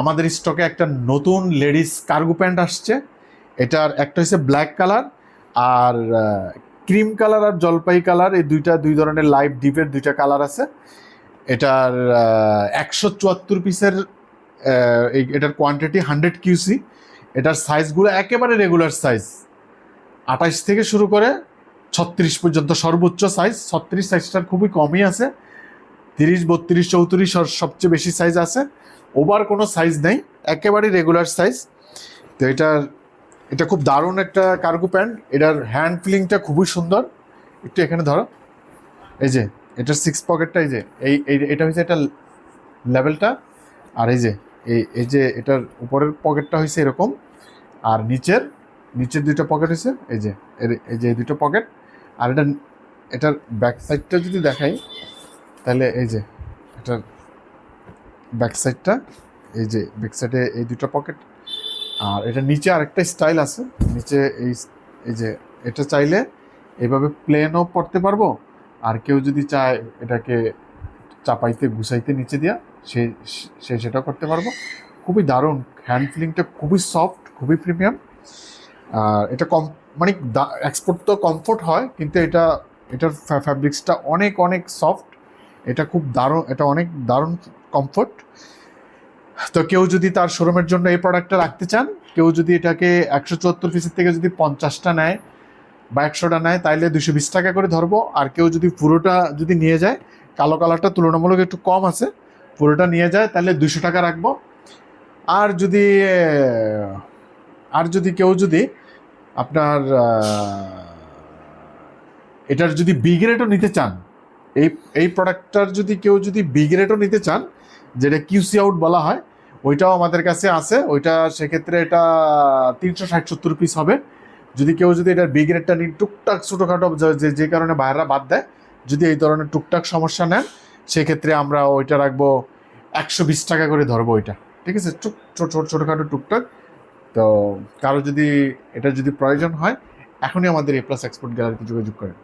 আমাদের স্টকে একটা নতুন লেডিস কার্গো প্যান্ট আসছে। এটার একটা হচ্ছে ব্ল্যাক কালার আর ক্রিম কালার আর জলপাই কালার, এই দুই ধরনের লাইভ ডিপের দুইটা কালার আছে। এটার 174 পিসের এটার কোয়ান্টিটি 100 কিউসি। এটার সাইজগুলো একেবারে রেগুলার সাইজ, 28 থেকে শুরু করে 36 পর্যন্ত সর্বোচ্চ সাইজ। 36 সাইজটার খুবই কমই আছে, 30, 32, 34 সবচেয়ে বেশি সাইজ আছে। ওভার কোনো সাইজ নেই, একেবারে রেগুলার সাইজ। তো এটা খুব দারুণ একটা কার্গো প্যান্ট। এটার হ্যান্ড ফিলিংটা খুবই সুন্দর। একটু এখানে ধরো, এই যে এটার 6 পকেটটা, এই যে এটা হচ্ছে এটা লেভেলটা। আর এই যে এটার উপরের পকেটটা হয়েছে এরকম, আর নিচের দুটো পকেট হয়েছে এই যে দুটো পকেট। আর এটার ব্যাক সাইডটা যদি দেখাই, তাহলে এই যে এটার ব্যাক সাইডটা, এই যে ব্যাক সাইডে এই দুটো পকেট। আর এটা নিচে আরেকটা স্টাইল আছে, নিচে এই যে এটা চাইলে এইভাবে প্লেনও পরতে পারবো, আর কেউ যদি চায় এটাকে চাপাইতে গুছাইতে নিচে দিয়া সে সেটাও করতে পারবো। খুবই দারুণ, হ্যান্ড ফিলিংটা খুবই সফট, খুবই প্রিমিয়াম। আর এটা মানে এক্সপোর্ট তো কমফোর্ট হয়, কিন্তু এটার ফ্যাব্রিক্সটা অনেক অনেক সফট। এটা খুব দারুণ, এটা অনেক দারুণ কমফোর্ট। তো কেউ যদি তার শোরুমের জন্য এই প্রোডাক্টটা রাখতে চান, কেউ যদি এটাকে 174 পিসের থেকে যদি 50টা নেয় বা 100টা নেয়, তাইলে 220 টাকা করে ধরবো। আর কেউ যদি পুরোটা যদি নিয়ে যায়, কালো কালারটা তুলনামূলক একটু কম আছে, পুরোটা নিয়ে যায় তাহলে 200 টাকা রাখবো। আর যদি কেউ যদি আপনার এটার যদি বি গ্রেডও নিতে চান, এই প্রোডাক্টটার যদি কেউ যদি বি গ্রেডও নিতে চান, যেটা কিউসি আউট বলা হয়, ওইটাও আমাদের কাছে আছে। ওইটা সেক্ষেত্রে এটা 360-70 পিস হবে। যদি কেউ যদি এটার বি গ্রেডটা নিন, টুকটাক ছোটোখাটো যে কারণে বাইরেরা বাদ দেয়, যদি এই ধরনের টুকটাক সমস্যা নেন, সেক্ষেত্রে আমরা ওইটা রাখবো 120 টাকা করে ধরবো ওইটা, ঠিক আছে? ছোটোখাটো টুকটাক। তো কারো যদি এটা যদি প্রয়োজন হয়, এখনই আমাদের A+ এক্সপোর্ট গ্যালারিতে যোগাযোগ করেন।